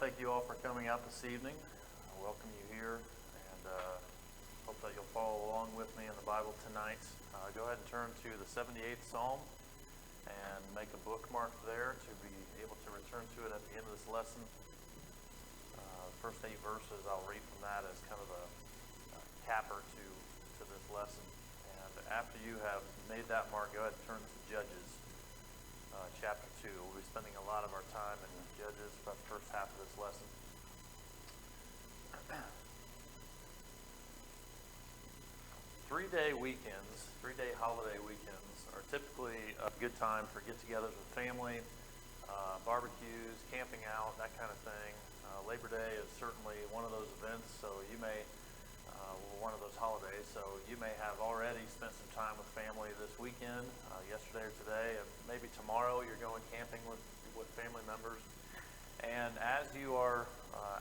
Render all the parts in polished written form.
thank you all for coming out this evening. I welcome you here, and hope that you'll follow along with me in the Bible tonight. Go ahead and turn to the 78th Psalm and make a bookmark there to be able to return to it at the end of this lesson. The first 8 verses I'll read from that as kind of a capper to this lesson. And after you have made that mark, go ahead and turn to Judges chapter 2. We'll be spending a lot of our time in Judges for the first half of this lesson. 3-day weekends, 3-day holiday weekends are typically a good time for get-togethers with family, barbecues, camping out, that kind of thing. Labor Day is certainly one of those events, so you may, one of those holidays, so you may have already spent some time with family this weekend, yesterday or today, and maybe tomorrow you're going camping with family members. And as you are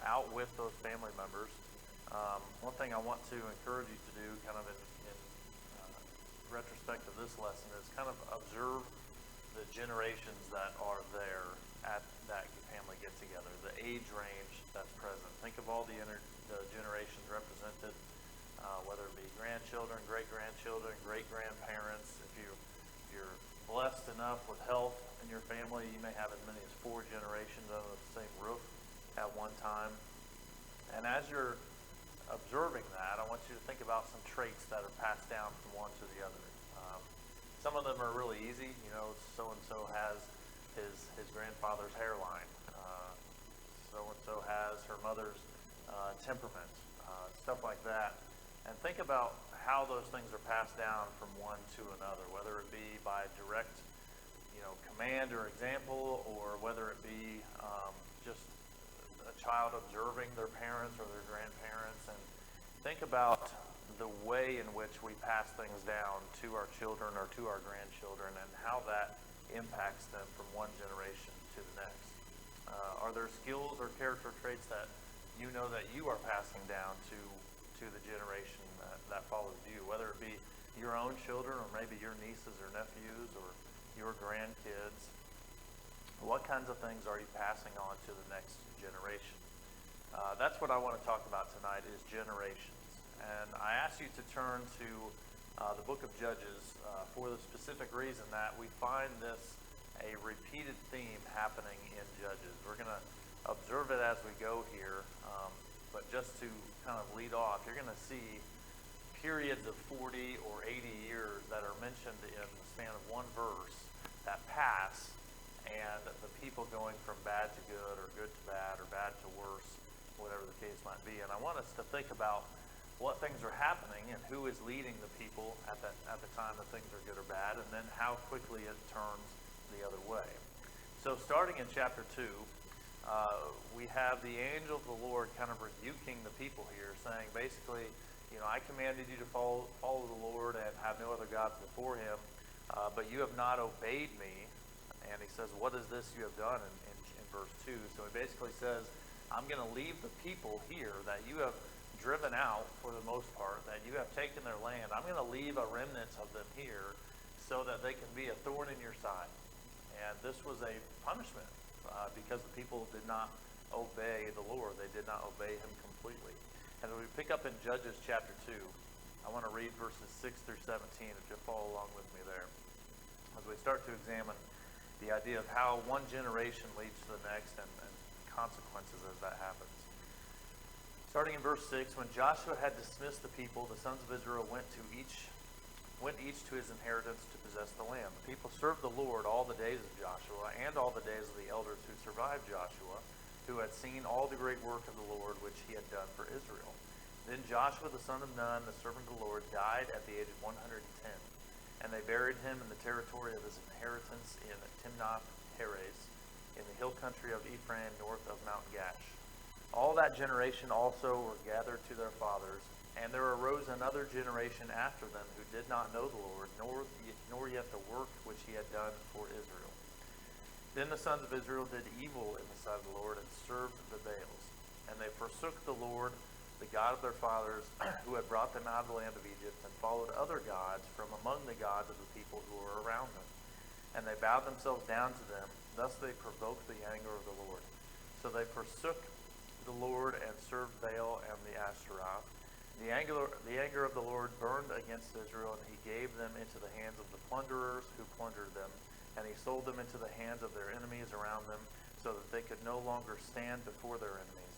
out with those family members, one thing I want to encourage you to do kind of in retrospect of this lesson is kind of observe the generations that are there at that family get-together, the age range that's present. Think of all the generations represented, whether it be grandchildren, great-grandchildren, great-grandparents. If you're blessed enough with health in your family, you may have as many as 4 generations under the same roof at one time. And as you're observing that, I want you to think about some traits that are passed down from one to the other. Some of them are really easy. You know, so-and-so has his grandfather's hairline. So-and-so has her mother's temperament, stuff like that. And think about how those things are passed down from one to another, whether it be by direct, command or example, or whether it be just a child observing their parents or their grandparents. And think about the way in which we pass things down to our children or to our grandchildren and how that impacts them from one generation to the next. Are there skills or character traits that you know that you are passing down to the generation that follows you, whether it be your own children or maybe your nieces or nephews or your grandkids? What kinds of things are you passing on to the next generation? That's what I want to talk about tonight, is generations. And I ask you to turn to the book of Judges for the specific reason that we find this a repeated theme happening in Judges. We're going to observe it as we go here, but just to kind of lead off, you're going to see periods of 40 or 80 years that are mentioned in the span of one verse that pass, and the people going from bad to good or good to bad or bad to worse, whatever the case might be. And I want us to think about what things are happening and who is leading the people at the time that things are good or bad, and then how quickly it turns the other way. So starting in chapter 2, we have the angel of the Lord kind of rebuking the people here, saying basically, I commanded you to follow the Lord and have no other gods before him, but you have not obeyed me. And he says, what is this you have done in verse 2? So he basically says, I'm going to leave the people here that you have driven out for the most part, that you have taken their land. I'm going to leave a remnant of them here so that they can be a thorn in your side. And this was a punishment because the people did not obey the Lord. They did not obey him completely. And when we pick up in Judges chapter 2, I want to read verses 6 through 17, if you'll follow along with me there, as we start to examine the idea of how one generation leads to the next and consequences as that happens. Starting in verse 6, when Joshua had dismissed the people, the sons of Israel went each to his inheritance to possess the land. The people served the Lord all the days of Joshua and all the days of the elders who survived Joshua, who had seen all the great work of the Lord which he had done for Israel. Then Joshua the son of Nun, the servant of the Lord, died at the age of 110, and they buried him in the territory of his inheritance in Timnath-Heres, in the hill country of Ephraim, north of Mount Gash. All that generation also were gathered to their fathers, and there arose another generation after them who did not know the Lord, nor yet the work which he had done for Israel. Then the sons of Israel did evil in the sight of the Lord and served the Baals. And they forsook the Lord, the God of their fathers, who had brought them out of the land of Egypt, and followed other gods from among the gods of the people who were around them. And they bowed themselves down to them. Thus they provoked the anger of the Lord. So they forsook the Lord and served Baal and the Ashtaroth. The anger of the Lord burned against Israel, and he gave them into the hands of the plunderers who plundered them, and he sold them into the hands of their enemies around them, so that they could no longer stand before their enemies.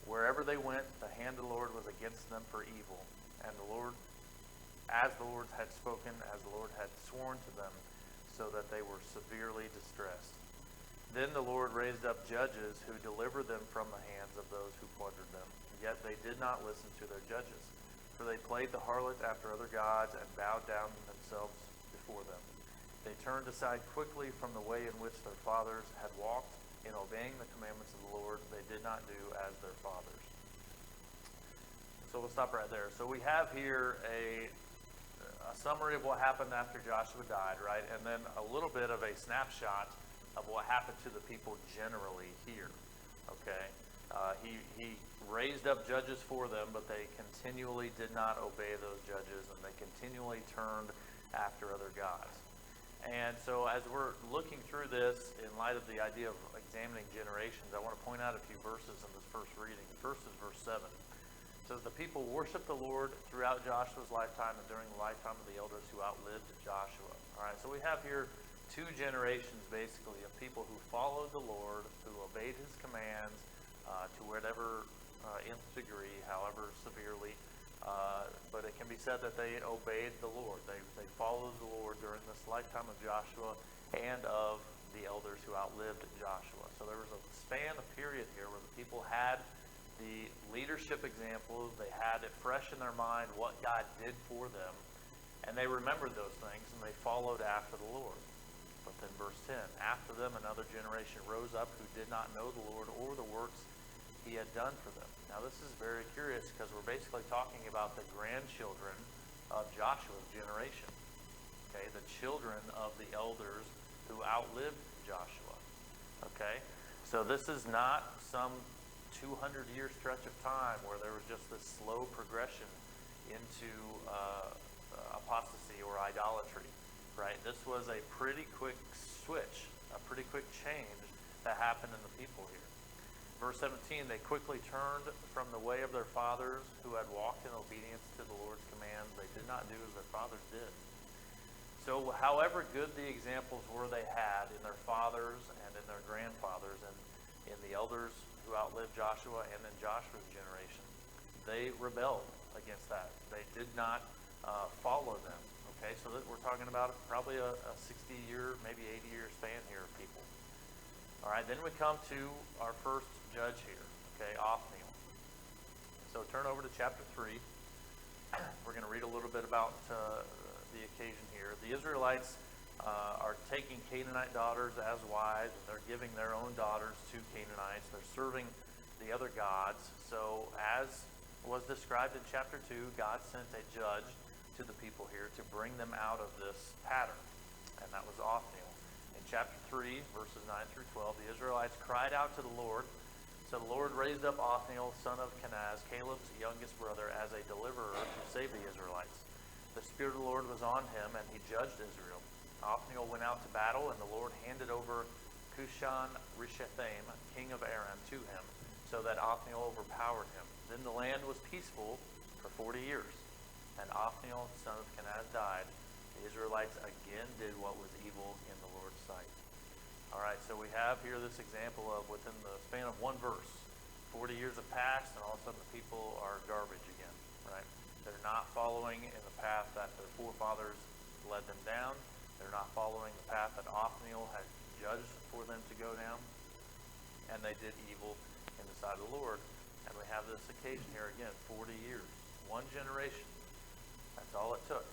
Wherever they went, the hand of the Lord was against them for evil. And the Lord, as the Lord had spoken, as the Lord had sworn to them, so that they were severely distressed. Then the Lord raised up judges who delivered them from the hands of those who plundered them. Yet they did not listen to their judges, for they played the harlot after other gods and bowed down themselves before them. They turned aside quickly from the way in which their fathers had walked. In obeying the commandments of the Lord, they did not do as their fathers. So we'll stop right there. So we have here a summary of what happened after Joshua died, right? And then a little bit of a snapshot of what happened to the people generally here, okay? He raised up judges for them, but they continually did not obey those judges, and they continually turned after other gods. And so as we're looking through this, in light of the idea of examining generations, I want to point out a few verses in this first reading. The first is verse 7. It says, the people worshiped the Lord throughout Joshua's lifetime and during the lifetime of the elders who outlived Joshua. All right, so we have here two generations, basically, of people who followed the Lord, who obeyed his commands to whatever nth degree, however severely. But it can be said that they obeyed the Lord. They followed the Lord during this lifetime of Joshua and of the elders who outlived Joshua. So there was a span of period here where the people had the leadership example. They had it fresh in their mind what God did for them. And they remembered those things and they followed after the Lord. But then verse 10, after them another generation rose up who did not know the Lord or the works he had done for them. Now this is very curious because we're basically talking about the grandchildren of Joshua's generation. Okay, the children of the elders who outlived Joshua. Okay, so this is not some 200-year stretch of time where there was just this slow progression into apostasy or idolatry. Right, this was a pretty quick switch, a pretty quick change that happened in the people here. Verse 17, they quickly turned from the way of their fathers who had walked in obedience to the Lord's commands. They did not do as their fathers did. So however good the examples were they had in their fathers and in their grandfathers and in the elders who outlived Joshua and in Joshua's generation, they rebelled against that. They did not follow them. Okay, so that we're talking about probably a 60-year, maybe 80-year span here of people. All right, then we come to our first judge here, okay, Othniel. So turn over to chapter 3. We're going to read a little bit about the occasion here. The Israelites are taking Canaanite daughters as wives, and they're giving their own daughters to Canaanites. They're serving the other gods. So as was described in chapter 2, God sent a judge to the people here to bring them out of this pattern, and that was Othniel. In chapter 3, verses 9 through 12, the Israelites cried out to the Lord. So the Lord raised up Othniel, son of Kenaz, Caleb's youngest brother, as a deliverer to save the Israelites. The Spirit of the Lord was on him, and he judged Israel. Othniel went out to battle, and the Lord handed over Cushan-Rishathaim, king of Aram, to him, so that Othniel overpowered him. Then the land was peaceful for 40 years. And Othniel, son of Kenaz, died. The Israelites again did what was evil in the Lord's sight. All right, so we have here this example of within the span of one verse, 40 years have passed, and all of a sudden the people are garbage again, right? They're not following in the path that their forefathers led them down. They're not following the path that Othniel had judged for them to go down. And they did evil in the sight of the Lord. And we have this occasion here again, 40 years, one generation. That's all it took.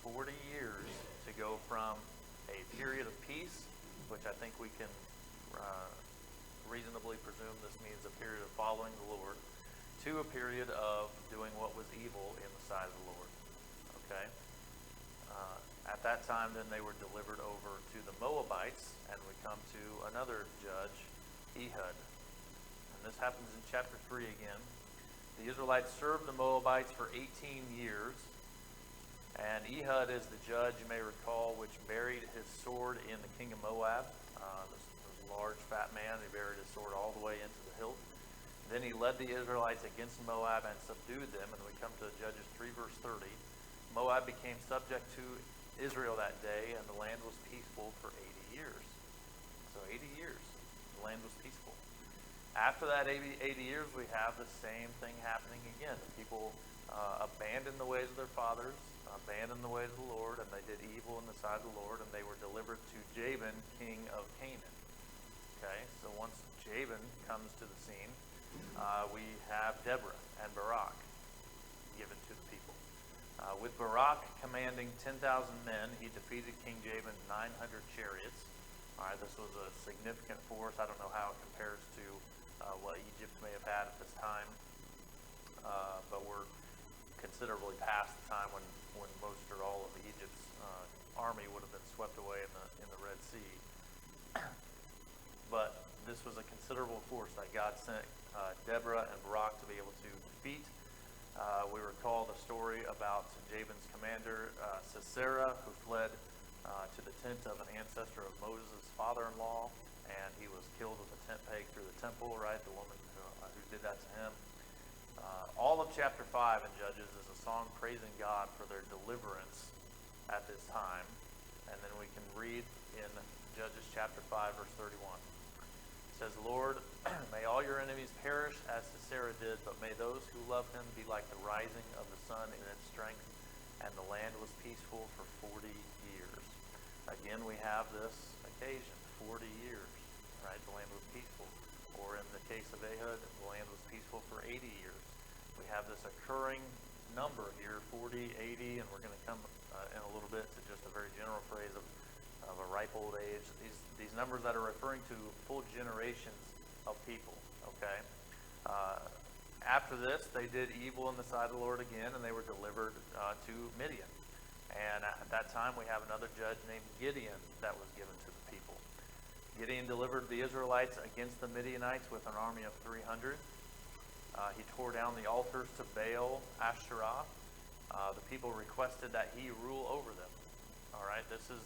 40 years to go from a period of peace, which I think we can reasonably presume this means a period of following the Lord, to a period of doing what was evil in the sight of the Lord. Okay? At that time, then they were delivered over to the Moabites, and we come to another judge, Ehud. And this happens in chapter 3 again. The Israelites served the Moabites for 18 years. And Ehud is the judge, you may recall, which buried his sword in the king of Moab. This large, fat man, he buried his sword all the way into the hilt. Then he led the Israelites against Moab and subdued them. And we come to Judges 3, verse 30. Moab became subject to Israel that day, and the land was peaceful for 80 years. So 80 years, the land was peaceful. After that 80 years, we have the same thing happening again. The people abandoned the ways of their fathers, abandoned the ways of the Lord, and they did evil in the sight of the Lord, and they were delivered to Jabin, king of Canaan. Okay, so once Jabin comes to the scene, we have Deborah and Barak given to the people. With Barak commanding 10,000 men, he defeated King Jabin's 900 chariots. All right, this was a significant force. I don't know how it compares to what Egypt may have had at this time, but we're considerably past the time when most or all of Egypt's army would have been swept away in the Red Sea. But this was a considerable force that God sent Deborah and Barak to be able to defeat. We recall the story about Jabin's commander, Sisera, who fled to the tent of an ancestor of Moses' father-in-law, and he was killed with a tent peg through the temple, right? The woman who did that to him. All of chapter 5 in Judges is a song praising God for their deliverance at this time. And then we can read in Judges chapter 5, verse 31. It says, Lord, may all your enemies perish as Sisera did, but may those who love him be like the rising of the sun in its strength. And the land was peaceful for 40 years. Again, we have this occasion, 40 years, right? The land was peaceful. Or in the case of Ehud, the land was peaceful for 80 years. We have this occurring number here, 40, 80, and we're going to come in a little bit to just a very general phrase of a ripe old age. These numbers that are referring to full generations of people, okay? After this, they did evil in the sight of the Lord again, and they were delivered to Midian. And at that time, we have another judge named Gideon that was given to the people. Gideon delivered the Israelites against the Midianites with an army of 300. He tore down the altars to Baal, Asherah. The people requested that he rule over them. All right, this is,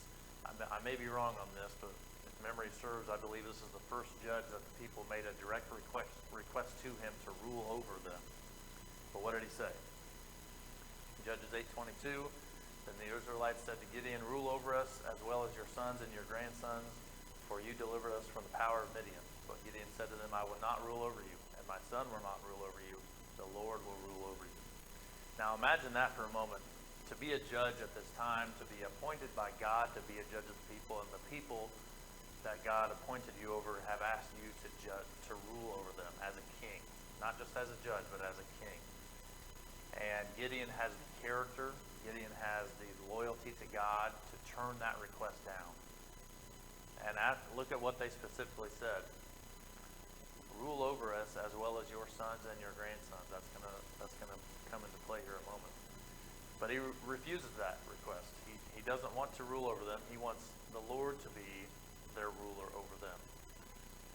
I may be wrong on this, but if memory serves, I believe this is the first judge that the people made a direct request to him to rule over them. But what did he say? Judges 8:22, then the Israelites said to Gideon, rule over us as well as your sons and your grandsons, for you delivered us from the power of Midian. But Gideon said to them, I will not rule over you, and my son will not rule over you. The Lord will rule over you. Now imagine that for a moment. To be a judge at this time, to be appointed by God to be a judge of the people, and the people that God appointed you over have asked you to judge, to rule over them as a king. Not just as a judge, but as a king. And Gideon has the character, Gideon has the loyalty to God to turn that request down. And look at what they specifically said. Rule over us as well as your sons and your grandsons. That's gonna come into play here in a moment. But he refuses that request. He doesn't want to rule over them. He wants the Lord to be their ruler over them.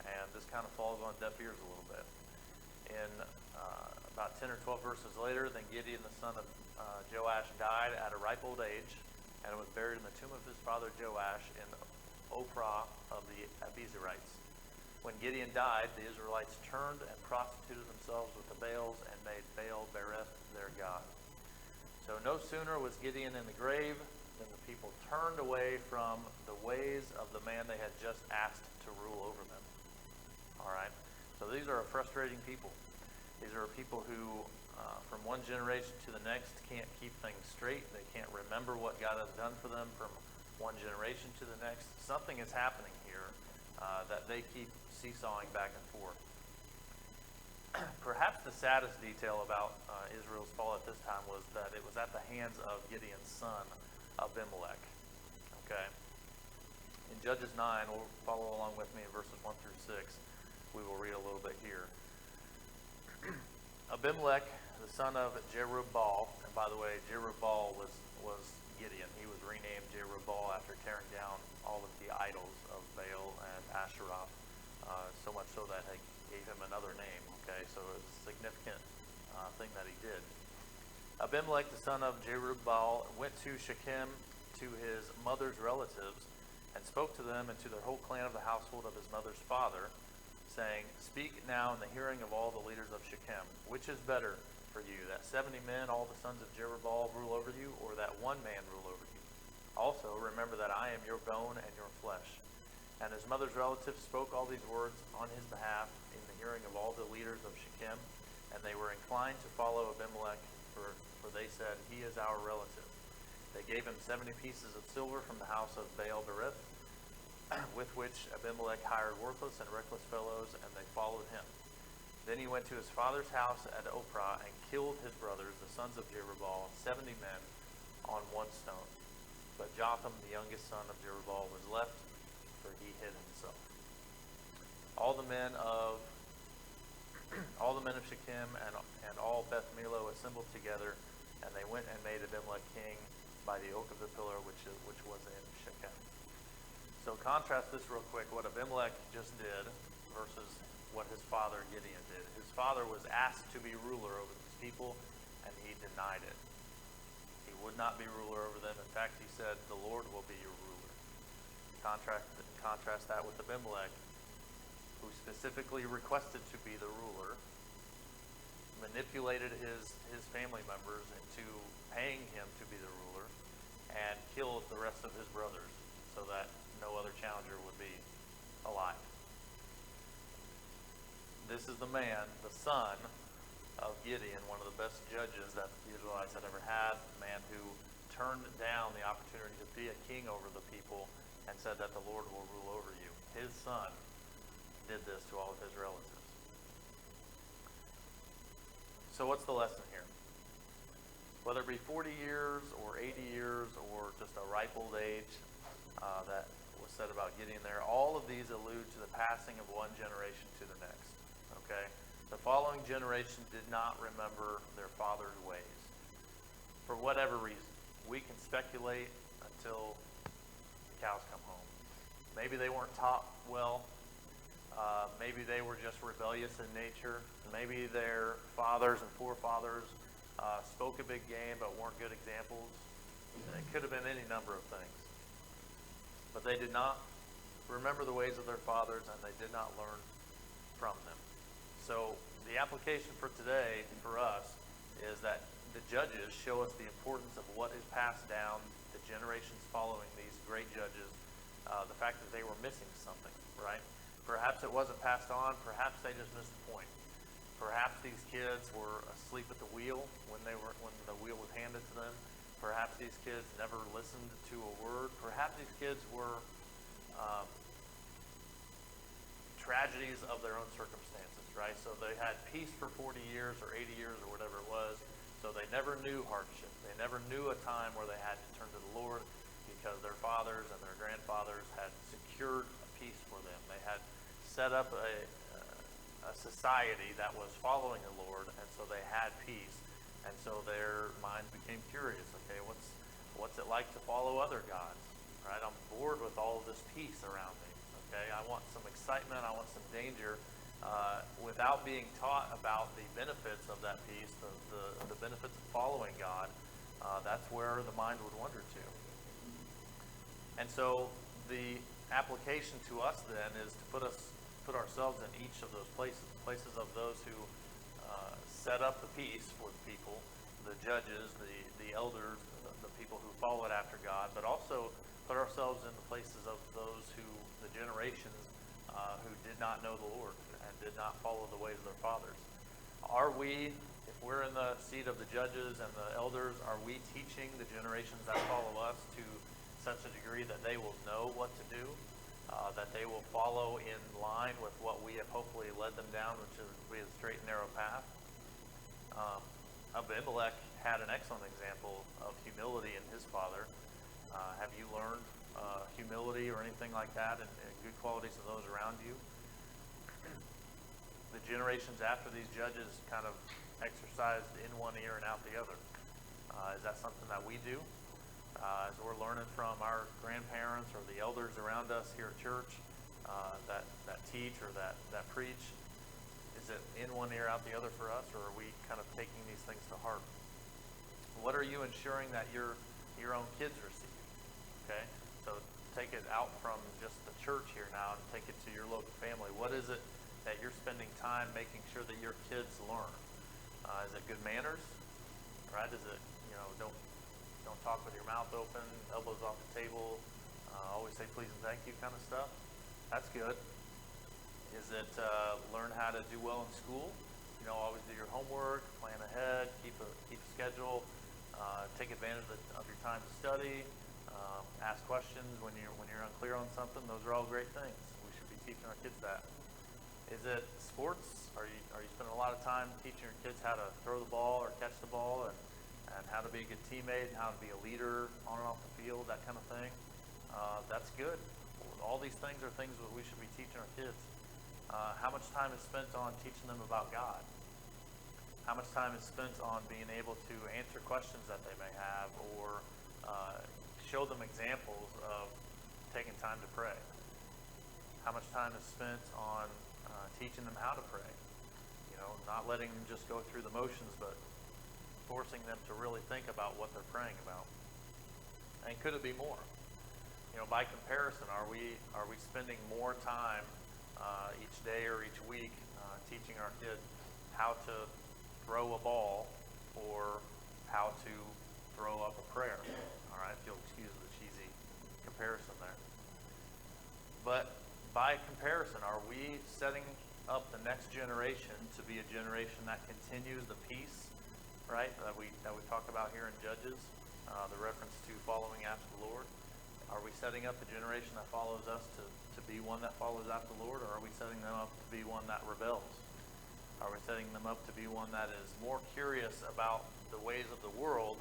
And this kind of falls on deaf ears a little bit. In about 10 or 12 verses later, then Gideon the son of Joash died at a ripe old age, and was buried in the tomb of his father Joash in Ophrah of the Abiezrites. When Gideon died, the Israelites turned and prostituted themselves with the Baals and made Baal Berith their god. So no sooner was Gideon in the grave than the people turned away from the ways of the man they had just asked to rule over them. All right? So these are a frustrating people. These are people who, from one generation to the next, can't keep things straight. They can't remember what God has done for them from one generation to the next. Something is happening here that they keep seesawing back and forth. Perhaps the saddest detail about Israel's fall at this time was that it was at the hands of Gideon's son, Abimelech. Okay? In Judges 9, we'll follow along with me in verses 1 through 6. We will read a little bit here. Abimelech, the son of Jerubbaal, and by the way, Jerubbaal was Gideon. He was renamed Jerubbaal after tearing down all of the idols of Baal and Asherah, so much so that they gave him another name. Okay, so it was a significant thing that he did. Abimelech, the son of Jerubbaal, went to Shechem to his mother's relatives and spoke to them and to their whole clan of the household of his mother's father, saying, "Speak now in the hearing of all the leaders of Shechem. Which is better for you, that 70 men, all the sons of Jerubbaal, rule over you, or that one man rule over you? Also, remember that I am your bone and your flesh." And his mother's relatives spoke all these words on his behalf in the hearing of all the leaders of Shechem, and they were inclined to follow Abimelech, for they said, "He is our relative." They gave him 70 pieces of silver from the house of Baal-berith, with which Abimelech hired worthless and reckless fellows, and they followed him. Then he went to his father's house at Ophrah and killed his brothers, the sons of Jerubbaal, 70 men, on one stone. But Jotham, the youngest son of Jerubbaal, was left, for he hid himself. All the men of Shechem and all Beth Millo assembled together, and they went and made Abimelech king by the oak of the pillar which was in Shechem. So contrast this real quick, what Abimelech just did versus what his father Gideon did. His father was asked to be ruler over these people, and he denied it. He would not be ruler over them. In fact, he said, "The Lord will be your ruler." Contrast that with Abimelech, who specifically requested to be the ruler, manipulated his family members into paying him to be the ruler, and killed the rest of his brothers so that no other challenger would be alive. This is the man, the son of Gideon, one of the best judges that the Israelites had ever had, a man who turned down the opportunity to be a king over the people and said that the Lord will rule over you. His son did this to all of his relatives. So what's the lesson here? Whether it be 40 years or 80 years or just a ripe old age that was said about Gideon there, all of these allude to the passing of one generation to the next. Okay? The following generation did not remember their father's ways. For whatever reason. We can speculate until the cows come home. Maybe they weren't taught well. Maybe they were just rebellious in nature. Maybe their fathers and forefathers spoke a big game but weren't good examples. It could have been any number of things. But they did not remember the ways of their fathers, and they did not learn from them. So the application for today, for us, is that the judges show us the importance of what is passed down to generations following these great judges, the fact that they were missing something, right? Perhaps it wasn't passed on. Perhaps they just missed the point. Perhaps these kids were asleep at the wheel when the wheel was handed to them. Perhaps these kids never listened to a word. Perhaps these kids were tragedies of their own circumstances, right? So they had peace for 40 years or 80 years or whatever it was. So they never knew hardship. They never knew a time where they had to turn to the Lord because their fathers and their grandfathers had secured a peace for them. They had set up a society that was following the Lord, and so they had peace. And so their minds became curious. Okay, what's it like to follow other gods? Right? I'm bored with all of this peace around me. Okay, I want some excitement. I want some danger. Without being taught about the benefits of that peace, the benefits of following God, that's where the mind would wander to. And so the application to us then is to put ourselves in each of those places of those who set up the peace for the people, the judges, the elders, the people who followed after God, but also put ourselves in the places of those the generations who did not know the Lord and did not follow the ways of their fathers. Are we, if we're in the seat of the judges and the elders, are we teaching the generations that follow us to such a degree that they will know what to do, that they will follow in line with what we have hopefully led them down, which is be a straight and narrow path? Abimelech had an excellent example of humility in his father. Have you learned humility or anything like that, and good qualities of those around you? The generations after these judges kind of exercised in one ear and out the other. Is that something that we do? As we're learning from our grandparents or the elders around us here at church that teach or that preach, is it in one ear, out the other for us, or are we kind of taking these things to heart? What are you ensuring that your own kids receive? Okay, so take it out from just the church here now and take it to your local family. What is it that you're spending time making sure that your kids learn? Is it good manners? Right? Is it, don't talk with your mouth open, elbows off the table, always say please and thank you kind of stuff? That's good. Is it learn how to do well in school? Always do your homework, plan ahead, keep a schedule, take advantage of your time to study, ask questions when you're unclear on something. Those are all great things. We should be teaching our kids that. Is it sports? Are you spending a lot of time teaching your kids how to throw the ball or catch the ball, and how to be a good teammate, and how to be a leader on and off the field, that kind of thing? That's good. All these things are things that we should be teaching our kids. How much time is spent on teaching them about God? How much time is spent on being able to answer questions that they may have, or show them examples of taking time to pray? How much time is spent on teaching them how to pray? Not letting them just go through the motions, but forcing them to really think about what they're praying about. And could it be more? By comparison, are we spending more time each day or each week teaching our kids how to throw a ball or how to throw up a prayer? All right, if you'll excuse the cheesy comparison there. But by comparison, are we setting up the next generation to be a generation that continues the peace, right, that we talk about here in Judges, the reference to following after the Lord? Are we setting up the generation that follows us to be one that follows after the Lord, or are we setting them up to be one that rebels? Are we setting them up to be one that is more curious about the ways of the world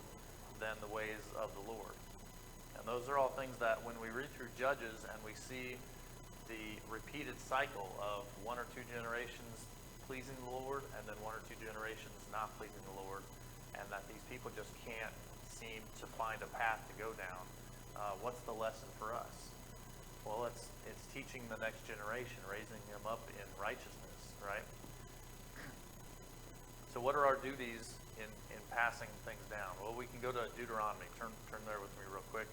than the ways of the Lord? And those are all things that when we read through Judges and we see the repeated cycle of one or two generations pleasing the Lord and then one or two generations not pleasing the Lord, and that these people just can't seem to find a path to go down, what's the lesson for us? Well, it's teaching the next generation, raising them up in righteousness, right? So what are our duties in passing things down? Well, we can go to Deuteronomy. Turn there with me real quick.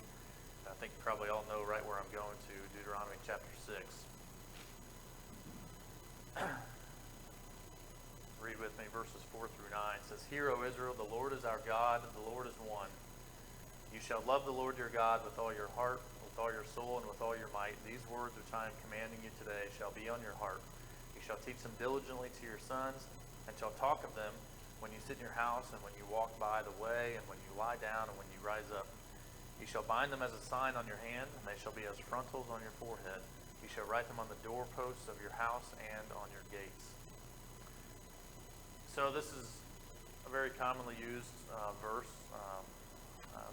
I think you probably all know right where I'm going to, Deuteronomy chapter 6. Read with me verses 4 through 9. It says, "Hear, O Israel, the Lord is our God, the Lord is one. You shall love the Lord your God with all your heart, with all your soul, and with all your might. These words which I am commanding you today shall be on your heart. You shall teach them diligently to your sons, and shall talk of them when you sit in your house, and when you walk by the way, and when you lie down, and when you rise up. You shall bind them as a sign on your hand, and they shall be as frontals on your forehead. You shall write them on the doorposts of your house and on your gates." So this is a very commonly used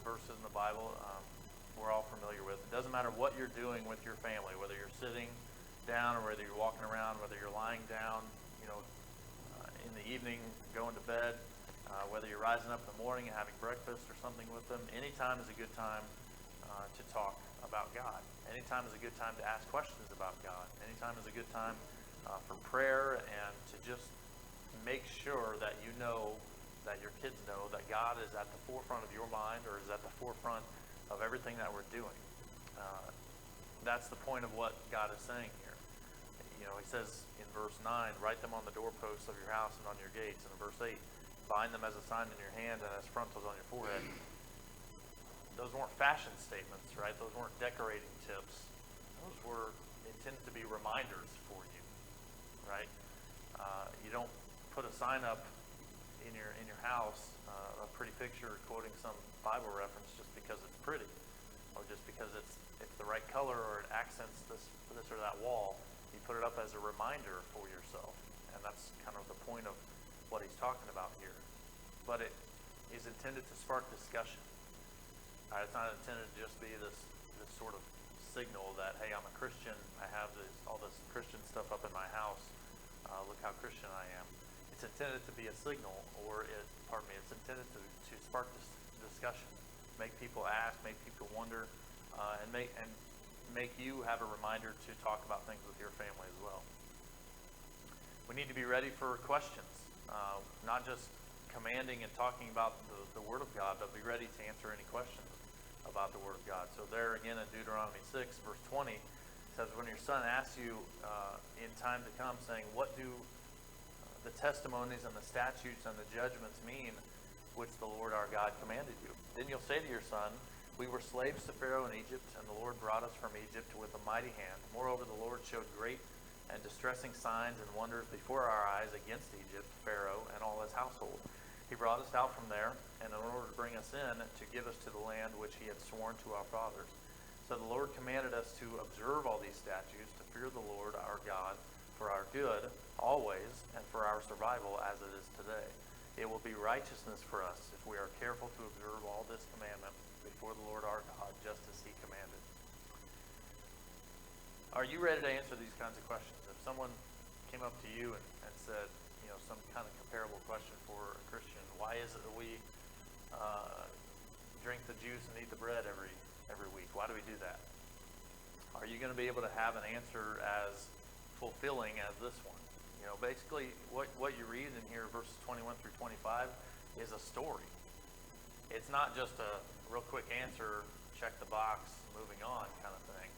verses in the Bible. We're all familiar with. It doesn't matter what you're doing with your family, whether you're sitting down or whether you're walking around, whether you're lying down, in the evening, going to bed, whether you're rising up in the morning and having breakfast or something with them. Any time is a good time to talk about God. Any time is a good time to ask questions about God. Any time is a good time for prayer, and to just make sure that that your kids know that God is at the forefront of your mind, or is at the forefront of everything that we're doing. That's the point of what God is saying here. He says in verse 9, "Write them on the doorposts of your house and on your gates." And in verse 8, "Bind them as a sign in your hand and as frontals on your forehead." Those weren't fashion statements, right? Those weren't decorating tips. Those were intended to be reminders for you, right? You don't put a sign up in your house, a pretty picture quoting some Bible reference, just because it's pretty, or just because it's the right color, or it accents this or that wall. You put it up as a reminder for yourself, and that's kind of the point of what he's talking about here. But it is intended to spark discussion. It's not intended to just be this sort of signal that, hey, I'm a Christian, I have all this Christian stuff up in my house, look how Christian I am. It's intended to be a signal, or it's intended to spark this discussion, make people ask, make people wonder, and make you have a reminder to talk about things with your family as well. We need to be ready for questions, not just commanding and talking about the Word of God, but be ready to answer any questions about the Word of God. So there again in Deuteronomy 6, verse 20, It says, when your son asks you in time to come, saying, what do the testimonies and the statutes and the judgments mean, which the Lord our God commanded you? Then you'll say to your son, we were slaves to Pharaoh in Egypt, and the Lord brought us from Egypt with a mighty hand. Moreover, the Lord showed great and distressing signs and wonders before our eyes against Egypt, Pharaoh, and all his household. He brought us out from there, and in order to bring us in, to give us to the land which he had sworn to our fathers. So the Lord commanded us to observe all these statutes, to fear the Lord our God for our good always, and for our survival as it is today. It will be righteousness for us if we are careful to observe all this commandment before the Lord our God, just as he commanded. Are you ready to answer these kinds of questions? If someone came up to you and said, some kind of comparable question for a Christian, why is it that we drink the juice and eat the bread every week? Why do we do that? Are you going to be able to have an answer as fulfilling as this one? Basically what you read in here, verses 21 through 25, is a story. It's not just a real quick answer, check the box, moving on kind of thing.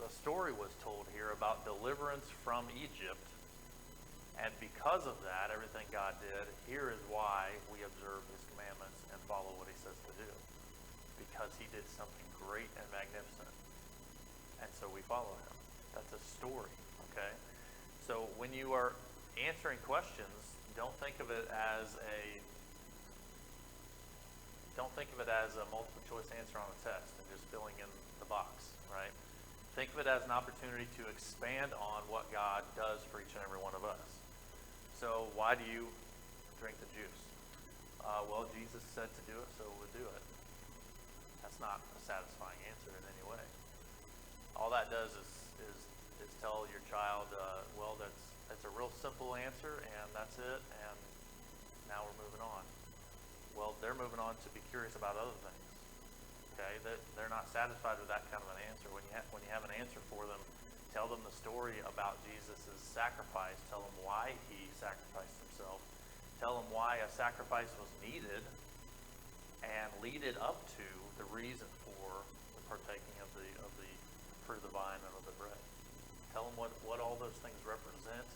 The story was told here about deliverance from Egypt, and because of that, everything God did, here is why we observe his commandments and follow what he says to do. Because he did something great and magnificent, and so we follow him. That's a story, okay? So when you are answering questions, don't think of it as a multiple choice answer on a test and just filling in the box, right? Think of it as an opportunity to expand on what God does for each and every one of us. So why do you drink the juice? Well, Jesus said to do it, so we'll do it. That's not a satisfying answer in any way. All that does is tell your child, well, that's a real simple answer, and that's it, and now we're moving on. Well, they're moving on to be curious about other things. Okay, they're not satisfied with that kind of an answer. When you have an answer for them, tell them the story about Jesus' sacrifice. Tell them why he sacrificed himself. Tell them why a sacrifice was needed, and lead it up to the reason for the partaking of the fruit of the vine and of the bread. Tell them what all those things represent,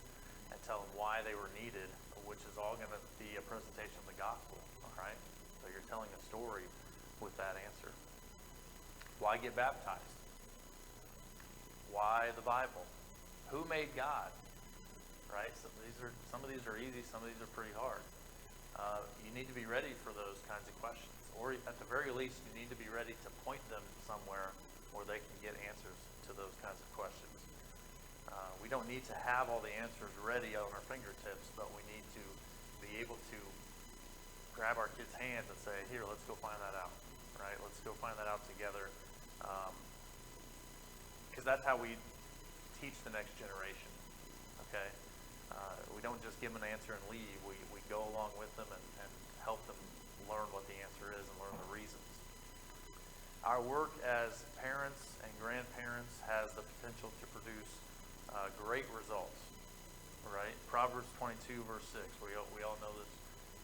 and tell them why they were needed, which is all going to be a presentation of the gospel. All right, so you're telling a story with that answer. Why get baptized? Why the Bible? Who made God? Right? So some of these are easy, some of these are pretty hard. You need to be ready for those kinds of questions. Or at the very least, you need to be ready to point them somewhere where they can get answers to those kinds of questions. We don't need to have all the answers ready on our fingertips, but we need to be able to grab our kids' hands and say, here, let's go find that out. Right? Let's go find that out together. Because that's how we teach the next generation. Okay? We don't just give them an answer and leave. We go along with them and help them learn what the answer is and learn the reasons. Our work as parents and grandparents has the potential to produce great results. Right? Proverbs 22, verse 6. We all know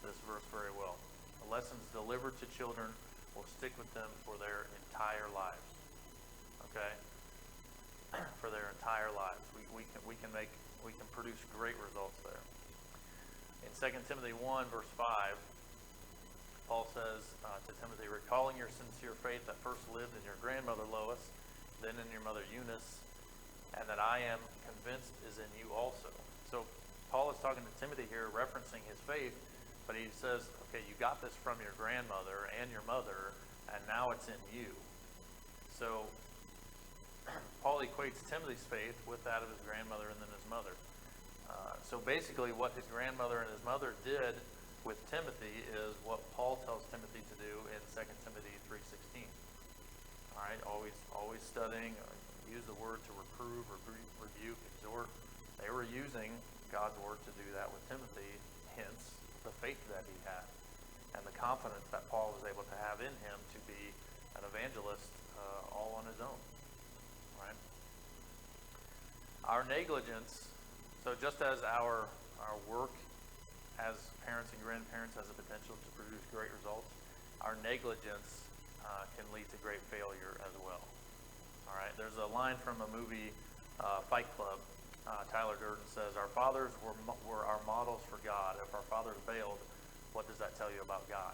this verse very well. The lessons delivered to children will stick with them for their entire lives. Okay? For their entire lives. We can produce great results there. In 2 Timothy 1, verse 5, Paul says to Timothy, recalling your sincere faith that first lived in your grandmother Lois, then in your mother Eunice, and that I am convinced is in you also. So Paul is talking to Timothy here, referencing his faith, but he says, okay, you got this from your grandmother and your mother, and now it's in you. So Paul equates Timothy's faith with that of his grandmother and then his mother. So basically what his grandmother and his mother did with Timothy is what Paul tells Timothy to do in 2 Timothy 3:16. All right, always studying, use the word to reprove, rebuke, exhort. They were using God's word to do that with Timothy, hence the faith that he had and the confidence that Paul was able to have in him to be an evangelist all on his own. Right? Our negligence, so just as our work as parents and grandparents has a potential to produce great results, our negligence can lead to great failure as well. All right, there's there's a line from a movie, Fight Club. Tyler Durden says, "Our fathers were our models for God. If our fathers failed, what does that tell you about God?"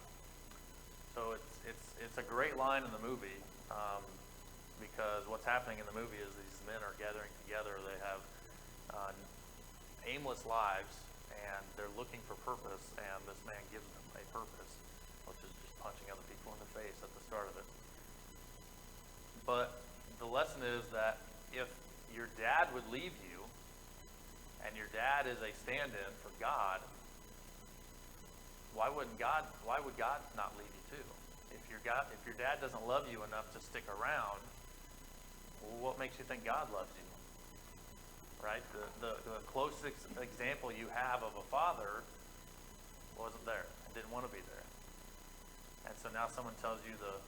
So it's a great line in the movie, because what's happening in the movie is these men are gathering together. They have aimless lives, and they're looking for purpose, and this man gives them a purpose, which is just punching other people in the face at the start of it. But the lesson is that if your dad would leave you, and your dad is a stand-in for God, why would God not leave you too? If your dad doesn't love you enough to stick around, what makes you think God loves you? Right? The closest example you have of a father wasn't there and didn't want to be there. And so now someone tells you the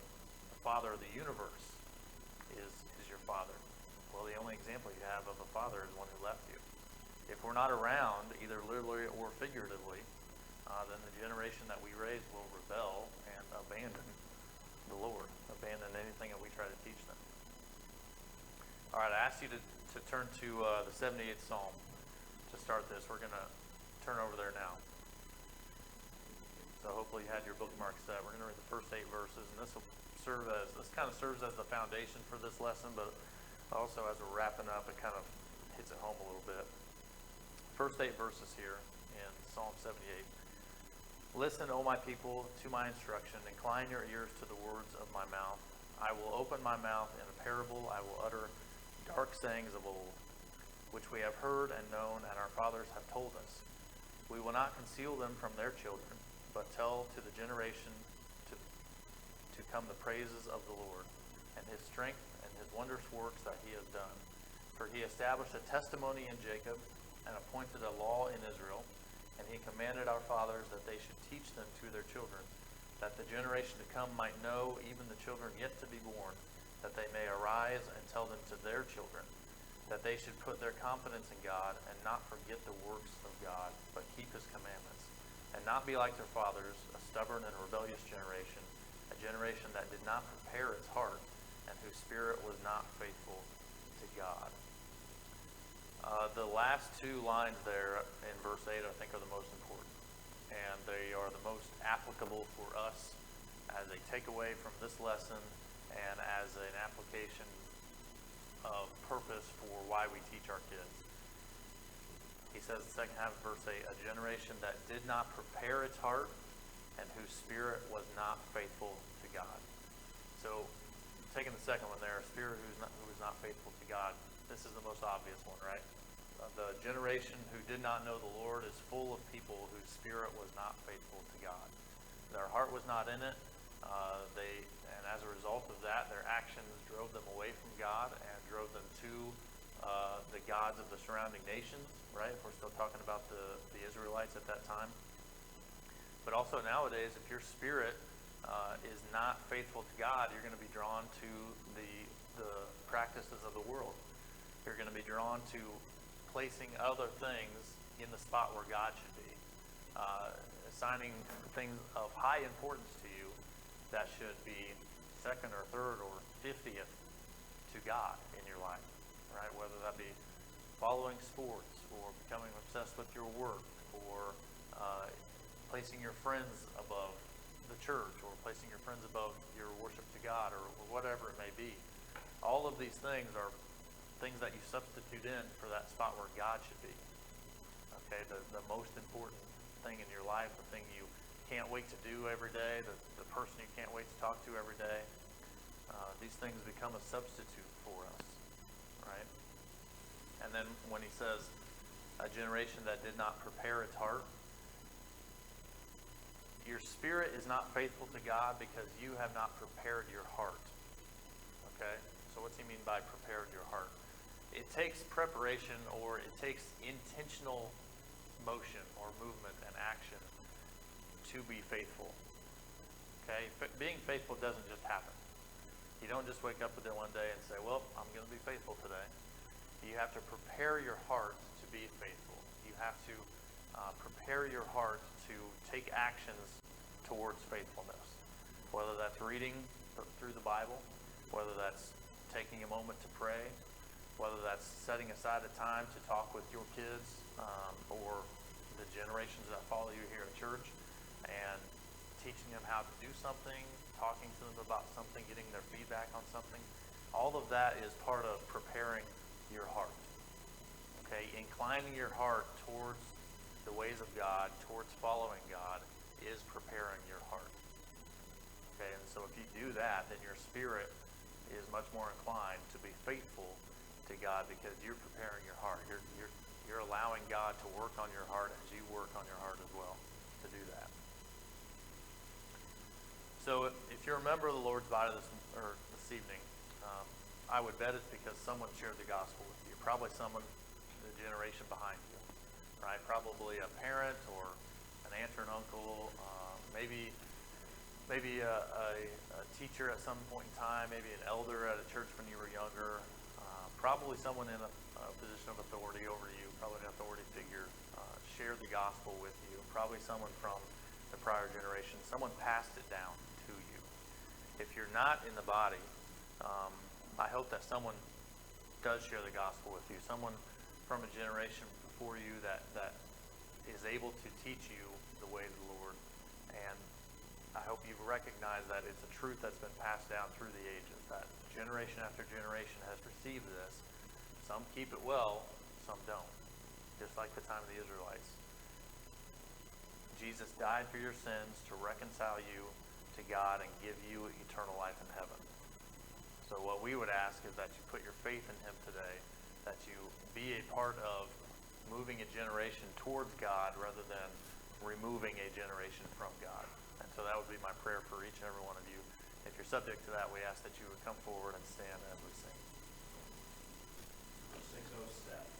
father of the universe is your father. Well, the only example you have of a father is one who left you. If we're not around, either literally or figuratively, then the generation that we raise will rebel and abandon the Lord, abandon anything that we try to teach them. All right, I asked you to turn to the 78th Psalm to start this. We're going to turn over there now. So hopefully you had your bookmark set. We're going to read the first 8 verses, and this kind of serves as the foundation for this lesson, but also as we're wrapping up, it kind of hits it home a little bit. First 8 verses here in Psalm 78. "Listen, O my people, to my instruction. Incline your ears to the words of my mouth. I will open my mouth in a parable. I will utter dark sayings of old, which we have heard and known, and our fathers have told us. We will not conceal them from their children, but tell to the generation to come the praises of the Lord, and his strength and his wondrous works that he has done. For he established a testimony in Jacob, and appointed a law in Israel, and he commanded our fathers that they should teach them to their children, that the generation to come might know, even the children yet to be born, that they may arise and tell them to their children, that they should put their confidence in God and not forget the works of God, but keep his commandments, and not be like their fathers, a stubborn and rebellious generation, a generation that did not prepare its heart, and whose spirit was not faithful to God." The last 2 lines there in verse 8 I think are the most important, and they are the most applicable for us as a takeaway from this lesson and as an application of purpose for why we teach our kids. He says the second half of verse 8, "A generation that did not prepare its heart, and whose spirit was not faithful to God." So taking the second one there, a spirit who is not faithful to God, this is the most obvious one, right? The generation who did not know the Lord is full of people whose spirit was not faithful to God. Their heart was not in it. And as a result of that, their actions drove them away from God and drove them to the gods of the surrounding nations, right? If we're still talking about the Israelites at that time. But also nowadays, if your spirit is not faithful to God, you're going to be drawn to the practices of the world. You're going to be drawn to placing other things in the spot where God should be, assigning things of high importance to you that should be second or third or 50th to God in your life, right? Whether that be following sports or becoming obsessed with your work or placing your friends above the church or placing your friends above your worship to God or whatever it may be. All of these things are things that you substitute in for that spot where God should be. Okay, the most important thing in your life, the thing you can't wait to do every day, the person you can't wait to talk to every day. These things become a substitute for us, right? And then when he says a generation that did not prepare its heart, your spirit is not faithful to God because you have not prepared your heart. Okay? So what's he mean by prepared your heart? It takes preparation, or it takes intentional motion or movement and action to be faithful. Okay? Being faithful doesn't just happen. You don't just wake up there one day and say, well, I'm going to be faithful today. You have to prepare your heart to be faithful. You have to prepare your heart to take actions towards faithfulness. Whether that's reading through the Bible, whether that's taking a moment to pray, whether that's setting aside a time to talk with your kids or the generations that follow you here at church, and teaching them how to do something, talking to them about something, getting their feedback on something. All of that is part of preparing your heart. Okay, inclining your heart towards the ways of God, towards following God, is preparing your heart. Okay, and so if you do that, then your spirit is much more inclined to be faithful to God because you're preparing your heart. You're allowing God to work on your heart as you work on your heart as well to do that. So if you're a member of the Lord's body this evening, I would bet it's because someone shared the gospel with you. Probably someone the generation behind you, right? Probably a parent or an aunt or an uncle, maybe a teacher at some point in time, maybe an elder at a church when you were younger, probably someone in a position of authority over you, probably an authority figure, shared the gospel with you, probably someone from the prior generation. Someone passed it down to you. If you're not in the body, I hope that someone does share the gospel with you, someone from a generation before you that is able to teach you the way of the Lord. And I hope you've recognized that it's a truth that's been passed down through the ages, that generation after generation has received this. Some keep it well, some don't. Just like the time of the Israelites. Jesus died for your sins to reconcile you to God and give you eternal life in heaven. So what we would ask is that you put your faith in him today, that you be a part of moving a generation towards God rather than removing a generation from God. And so that would be my prayer for each and every one of you. If you're subject to that, we ask that you would come forward and stand as we sing. 607.